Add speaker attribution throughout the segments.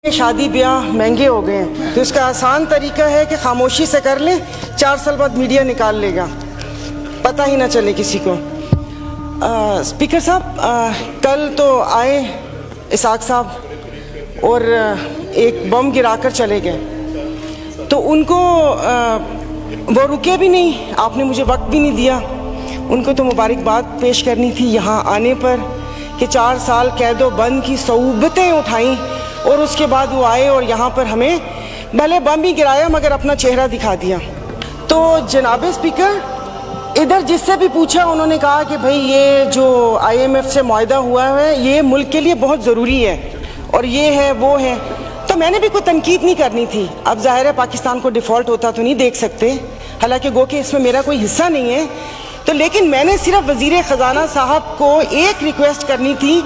Speaker 1: शादी ब्याह महंगे हो गए हैं, तो इसका आसान तरीका है कि खामोशी से कर लें, 4 साल बाद मीडिया निकाल लेगा, पता ही ना चले किसी को। स्पीकर साहब, कल तो आए इसाक साहब और एक बम गिराकर चले गए, तो उनको वो रुके भी नहीं, आपने मुझे वक्त भी नहीं दिया। उनको तो मुबारकबाद पेश करनी थी यहाँ आने पर कि 4 साल कैदो बंद की सऊबतें उठाई और उसके बाद वो आए और यहाँ पर हमें भले बम ही गिराया मगर अपना चेहरा दिखा दिया। तो जनाब स्पीकर, इधर जिससे भी पूछा उन्होंने कहा कि भाई ये जो IMF से मुआहदा हुआ है ये मुल्क के लिए बहुत ज़रूरी है और ये है वो है, तो मैंने भी कोई तनकीद नहीं करनी थी। अब जाहिर है पाकिस्तान को डिफ़ॉल्ट होता तो नहीं देख सकते, हालांकि गो कि इसमें मेरा कोई हिस्सा नहीं है, तो लेकिन मैंने सिर्फ वज़ीर ख़जाना साहब को एक रिक्वेस्ट करनी थी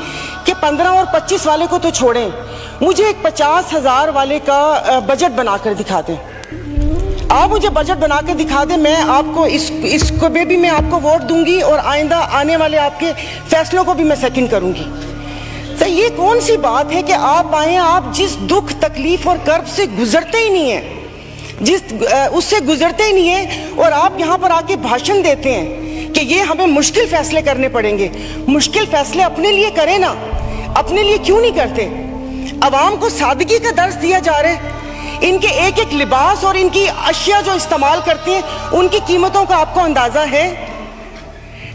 Speaker 1: कि 15 और 25 वाले को तो छोड़ें, मुझे एक 50,000 वाले का बजट बनाकर दिखा दें। आप मुझे बजट बनाकर दिखा दें, मैं आपको इसको भी मैं आपको वोट दूंगी और आइंदा आने वाले आपके फैसलों को भी मैं सेकंड करूंगी। तो ये कौन सी बात है कि आप आए, आप जिस दुख तकलीफ और कर्ब से गुजरते ही नहीं है, उससे गुजरते ही नहीं है, और आप यहाँ पर आके भाषण देते हैं कि ये हमें मुश्किल फैसले करने पड़ेंगे। मुश्किल फैसले अपने लिए करें ना, अपने लिए क्यों नहीं करते? अवाम को सादगी का दर्स दिया जा रहा है, इनके एक एक लिबास और इनकी अशिया जो इस्तेमाल करते हैं उनकी कीमतों का आपको अंदाजा है।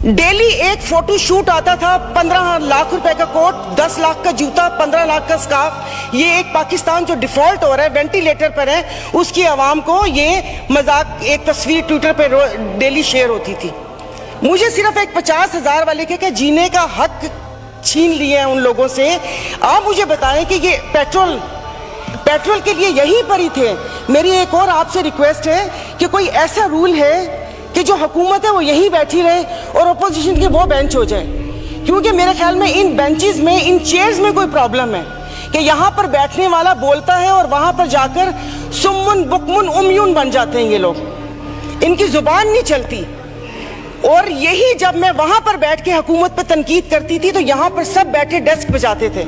Speaker 1: डेली एक फोटो शूट आता था, 15 लाख रुपए का कोट, 10 लाख का जूता, 15 लाख का स्कार्फ। ये एक पाकिस्तान जो डिफॉल्ट हो रहा है, वेंटिलेटर पर है, उसकी आवाम को ये मजाक, एक तस्वीर ट्विटर पे डेली शेयर होती थी। मुझे सिर्फ एक 50,000 वाले के जीने का हक छीन लिए हैं उन लोगों से। आप मुझे बताएं कि ये पेट्रोल के लिए यहीं पर ही थे। मेरी एक और आपसे रिक्वेस्ट है कि कोई ऐसा रूल है कि जो हुकूमत है वो यहीं बैठी रहे और अपोजिशन के वो बेंच हो जाए, क्योंकि मेरे ख्याल में इन बेंचेस में, इन चेयर्स में कोई प्रॉब्लम है कि यहाँ पर बैठने वाला बोलता है और वहाँ पर जाकर सुम्मुन बुकमुन उम्यून बन जाते हैं ये लोग, इनकी जुबान नहीं चलती। और यही जब मैं वहां पर बैठ के हुकूमत पर तनकीद करती थी तो यहाँ पर सब बैठे डेस्क बजाते थे।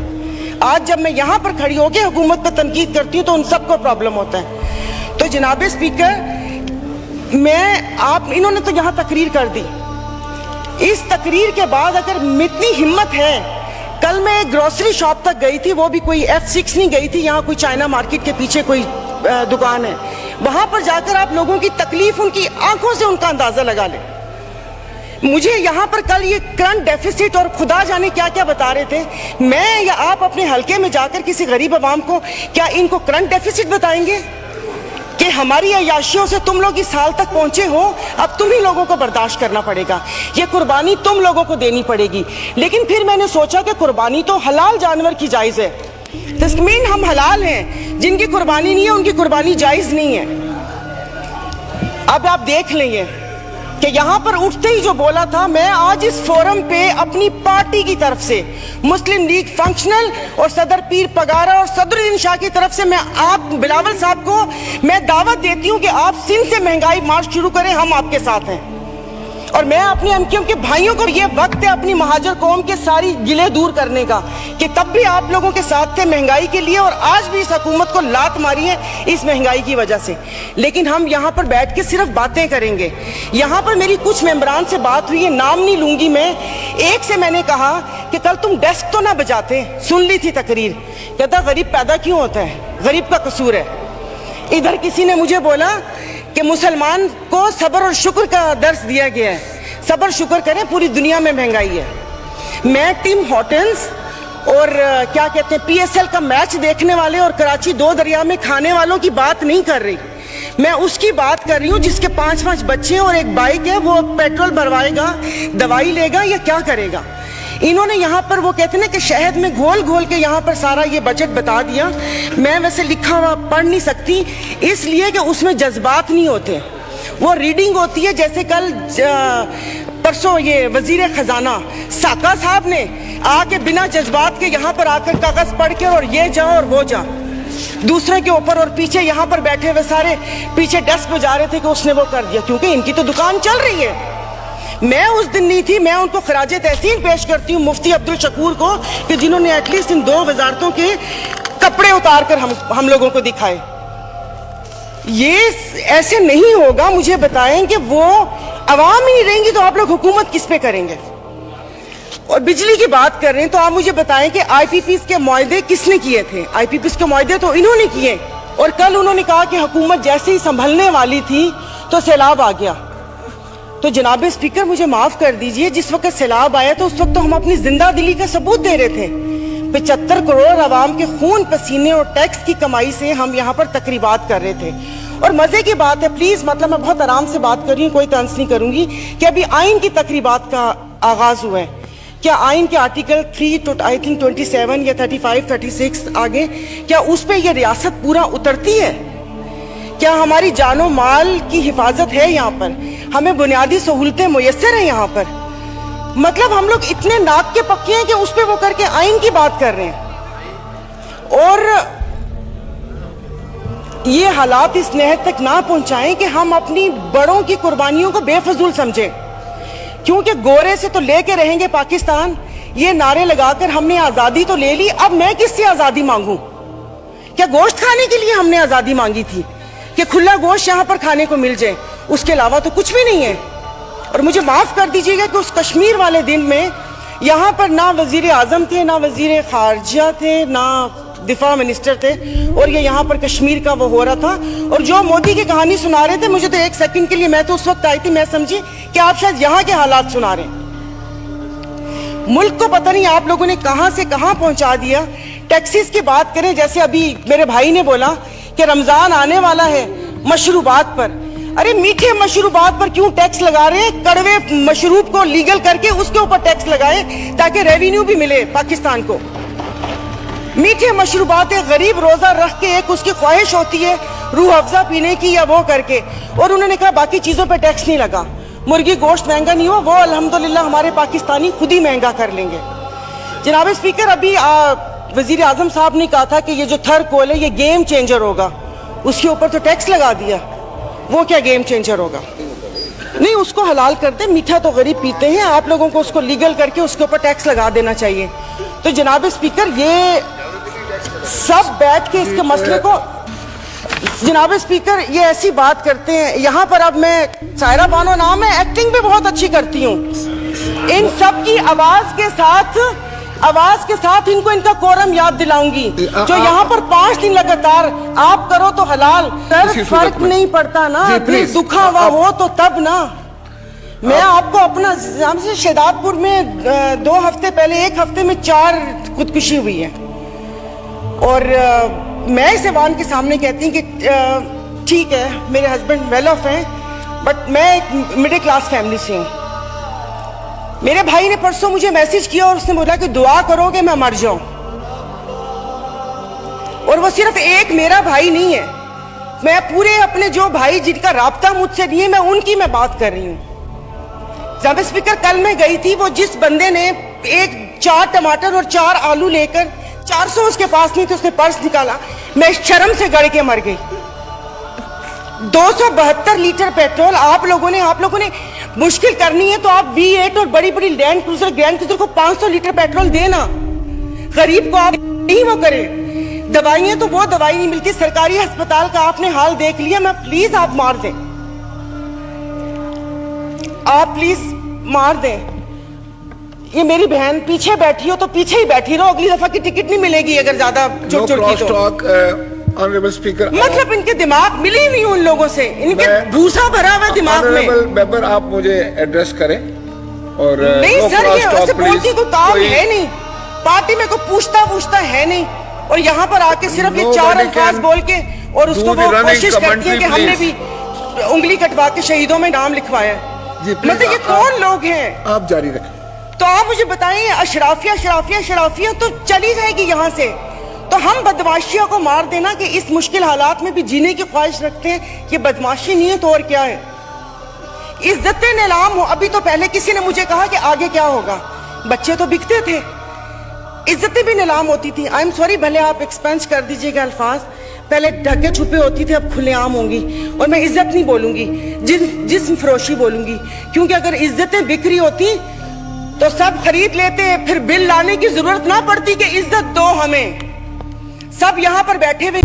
Speaker 1: आज जब मैं यहाँ पर खड़ी होकर हुकूमत पर तनकीद करती हूँ तो उन सबको प्रॉब्लम होता है। तो जनाब स्पीकर, इन्होंने तो यहाँ तकरीर कर दी, इस तकरीर के बाद अगर इतनी हिम्मत है, कल मैं एक ग्रोसरी शॉप तक गई थी, वो भी कोई F6 नहीं गई थी, यहाँ कोई चाइना मार्केट के पीछे कोई दुकान है, वहां पर जाकर आप लोगों की तकलीफ, उनकी आंखों से उनका अंदाजा लगा लें। मुझे यहाँ पर कल ये करंट डेफिसिट और खुदा जाने क्या क्या बता रहे थे, मैं या आप अपने हलके में जाकर किसी गरीब आवाम को क्या इनको करंट डेफिसिट बताएंगे कि हमारी अयाशियों से तुम लोग इस हाल तक पहुंचे हो, अब तुम ही लोगों को बर्दाश्त करना पड़ेगा, ये कुर्बानी तुम लोगों को देनी पड़ेगी। लेकिन फिर मैंने सोचा कि कुर्बानी तो हलाल जानवर की जायज़ है, तस्मीन हम हलाल हैं, जिनकी कुर्बानी नहीं है उनकी कुर्बानी जायज़ नहीं है। अब आप देख लेंगे कि यहाँ पर उठते ही जो बोला था, मैं आज इस फोरम पे अपनी पार्टी की तरफ से, मुस्लिम लीग फंक्शनल और सदर पीर पगारा और सदरुद्दीन शाह की तरफ से, मैं आप बिलावल साहब को मैं दावत देती हूँ कि आप सिंध से महंगाई मार्च शुरू करें, हम आपके साथ हैं। और मैं अपने एमक्यूएम के भाइयों को, ये वक्त है अपनी महाजर कौम के सारी गिले दूर करने का कि तब भी आप लोगों के साथ थे महंगाई के लिए और आज भी इस हुकूमत को लात मारी है इस महंगाई की वजह से। लेकिन हम यहाँ पर बैठ के सिर्फ बातें करेंगे। यहाँ पर मेरी कुछ मेंबरान से बात हुई है, नाम नहीं लूंगी मैं। एक से मैंने कहा कि कल तुम डेस्क तो ना बजाते, सुन ली थी तकरीर, कहता गरीब पैदा क्यों होता है, गरीब का कसूर है। इधर किसी ने मुझे बोला कि मुसलमान को सब्र और शुक्र का दर्स दिया गया है, सब्र शुक्र करें, पूरी दुनिया में महंगाई है। मैं टिम हॉर्टन्स और क्या कहते हैं PSL का मैच देखने वाले और कराची 2 दरिया में खाने वालों की बात नहीं कर रही, मैं उसकी बात कर रही हूँ जिसके 5-5 बच्चे और एक बाइक है, वो पेट्रोल भरवाएगा, दवाई लेगा या क्या करेगा। इन्होंने यहाँ पर वो कहते हैं कि शहद में घोल घोल के यहाँ पर सारा ये बजट बता दिया। मैं वैसे लिखा हुआ पढ़ नहीं सकती इसलिए कि उसमें जज्बात नहीं होते, वो रीडिंग होती है। जैसे कल परसों ये वजीर खजाना साका साहब ने आके बिना जज्बात के यहाँ पर आकर कागज पढ़ के और ये जा और वो जा दूसरे के ऊपर, और पीछे यहाँ पर बैठे हुए सारे पीछे डेस्क पे जा रहे थे कि उसने वो कर दिया, क्योंकि इनकी तो दुकान चल रही है। मैं उस दिन नहीं थी, मैं उनको खराजे तहसीन पेश करती हूँ मुफ्ती अब्दुल शकूर को कि जिन्होंने एटलीस्ट इन 2 वजारतों के कपड़े उतार कर हम लोगों को दिखाए। ये ऐसे नहीं होगा। मुझे बताएं कि वो अवाम ही नहीं रहेंगी तो आप लोग हुकूमत किस पे करेंगे? और बिजली की बात कर रहे हैं तो आप मुझे बताएं कि आईपीपीस के मुआहदे किसने किए थे? आईपीपीस के मुआहदे तो इन्होंने किए, और कल उन्होंने कहा कि हुकूमत जैसे ही संभलने वाली थी तो सैलाब आ गया। तो जनाब स्पीकर मुझे माफ कर दीजिए, जिस वक्त सैलाब आया तो उस वक्त तो हम अपनी जिंदा दिली का सबूत दे रहे थे। 75 करोड़ आवाम के खून पसीने और टैक्स की कमाई से हम यहाँ पर तकरीबात कर रहे थे। और मजे की बात है, प्लीज मतलब मैं बहुत आराम से बात कर रही हूँ, कोई तंज नहीं करूंगी, कि अभी आइन की तकरीबात का आगाज हुआ है। क्या आइन के आर्टिकल 3 आई थिंक 27 या 35, 36 आगे, क्या उस पर यह रियासत पूरा उतरती है? क्या हमारी जानो माल की हिफाजत है यहाँ पर? हमें बुनियादी सहूलतें मुयस्सर है यहाँ पर? मतलब हम लोग इतने नाक के पक्के हैं कि उस पर वो करके आइन की बात कर रहे हैं। और ये हालात इस नहद तक ना पहुंचाएं कि हम अपनी बड़ों की कुर्बानियों को बेफजूल समझें, क्योंकि गोरे से तो लेके रहेंगे पाकिस्तान, ये नारे लगाकर हमने आजादी तो ले ली, अब मैं किससे आजादी मांगूं? क्या गोश्त खाने के लिए हमने आजादी मांगी थी कि खुला गोश्त यहां पर खाने को मिल जाए? उसके अलावा तो कुछ भी नहीं है। और मुझे माफ कर दीजिएगा कि उस कश्मीर वाले दिन में यहां पर ना वजीर आजम थे, ना वजीर खारजा थे, ना दिफा मिनिस्टर थे, और ये यहाँ पर कश्मीर का वो हो रहा था। और जो मोदी की कहानी सुना रहे थे, मुझे तो एक सेकंड के लिए, मैं तो उस वक्त आई थी, मैं समझी कि आप शायद यहाँ के हालात सुना रहे हैं। मुल्क को पता नहीं आप लोगों ने कहां से कहां पहुंचा दिया। टैक्सीज की बात करें, जैसे अभी मेरे भाई ने बोला कि रमजान आने वाला है, मशरूबात पर, अरे मीठे मशरूबात पर क्यों टैक्स लगा रहे हैं? कड़वे मशरूब को लीगल करके उसके ऊपर टैक्स लगाए ताकि रेवेन्यू भी मिले पाकिस्तान को। मीठे मशरूबात गरीब रोजा रख के एक उसकी ख्वाहिश होती है रूह अफ़ज़ा पीने की या वो करके, और उन्होंने कहा बाकी चीजों पे टैक्स नहीं लगा। मुर्गी गोश्त महंगा नहीं हो, वो अल्हम्दुलिल्लाह हमारे पाकिस्तानी खुद ही महंगा कर लेंगे। जनाब स्पीकर, अभी वजीर आजम साहब ने कहा था कि ये जो थर्ड कोल है ये गेम चेंजर होगा, उसके ऊपर तो टैक्स लगा दिया। वो क्या गेम चेंजर होगा? नहीं, उसको हलाल कर दे, मीठा तो गरीब पीते हैं, आप लोगों को उसको लीगल करके उसके ऊपर टैक्स लगा देना चाहिए। तो जनाब स्पीकर, ये सब बैठ के इसके मसले को, जनाब स्पीकर ये ऐसी बात करते हैं यहाँ पर। अब मैं सायरा बानो नाम है, एक्टिंग भी बहुत अच्छी करती हूँ। इन सब की आवाज के साथ इनको इनका कोरम याद दिलाऊंगी। जो यहाँ पर 5 दिन लगातार आप करो तो हलाल, सर फर्क नहीं पड़ता ना, दुखा हुआ हो तो तब ना। मैं आपको अपना से शहदादपुर में 2 हफ्ते पहले, 1 हफ्ते में 4 खुदकुशी हुई है, और मैं इस ऐवान के सामने कहती हूँ कि ठीक है मेरे हस्बैंड वेल ऑफ हैं, बट मैं एक मिडिल क्लास फैमिली से हूँ। मेरे भाई ने परसों मुझे मैसेज किया और उसने बोला कि दुआ करोगे मैं मर जाऊं। और वो सिर्फ एक मेरा भाई नहीं है, मैं पूरे अपने जो भाई जिनका राब्ता मुझसे नहीं है, मैं उनकी मैं बात कर रही हूँ। जनाब स्पीकर, कल मैं गई थी, वो जिस बंदे ने 4 टमाटर और 4 आलू लेकर 400 उसके पास नहीं थे, उसने पर्स निकाला, मैं शर्म से गड़ के मर गई। 272 लीटर पेट्रोल आप लोगों ने मुश्किल करनी है तो आप V8 और बड़ी बड़ी ग्रैंड क्रूजर को 500 लीटर पेट्रोल देना, गरीब को आप नहीं वो करे। दवाइयां तो वो दवाई नहीं मिलती, सरकारी अस्पताल का आपने हाल देख लिया। मैं प्लीज आप मार दें, आप प्लीज मार दें। ये मेरी बहन पीछे बैठी हो तो पीछे ही बैठी रहो, अगली दफा की टिकट नहीं मिलेगी अगर ज्यादा चुड़चुड़ की तो।
Speaker 2: ऑनरेबल स्पीकर,
Speaker 1: मतलब इनके दिमाग मिले ही नहीं उन लोगों से, इनके भूसा भरा हुआ दिमाग में।
Speaker 2: मेंबर आप मुझे एड्रेस करें। और
Speaker 1: नहीं सर, ये ऐसे बोलती कोई काम है नहीं, पार्टी में कोई पूछता है नहीं, और यहाँ पर आके सिर्फ ये 4 अल्फाज बोल के और उसको वो कोशिश करती है कि हमने भी उंगली कटवा के शहीदों में नाम लिखवाया। मतलब ये कौन लोग हैं?
Speaker 2: आप जारी रखें।
Speaker 1: तो आप मुझे बताइए, अशराफिया तो चली जाएगी यहाँ से, तो हम बदमाशियों को मार देना कि इस मुश्किल हालात में भी जीने की ख्वाहिश रखते हैं, ये बदमाशी नहीं है तो और क्या है? इज्जतें नीलाम हो। अभी तो पहले किसी ने मुझे कहा कि आगे क्या होगा, बच्चे तो बिकते थे, इज्जतें भी नीलाम होती थी। आई एम सॉरी, भले आप एक्सपेंस कर दीजिएगा अल्फाज, पहले ढके छुपे होती थे, अब खुलेआम होंगी। और मैं इज्जत नहीं बोलूंगी, जिस्म फरोशी बोलूंगी, क्योंकि अगर इज्जतें बिक्री होती तो सब खरीद लेते, फिर बिल लाने की जरूरत ना पड़ती कि इज्जत दो हमें। सब यहाँ पर बैठे हुए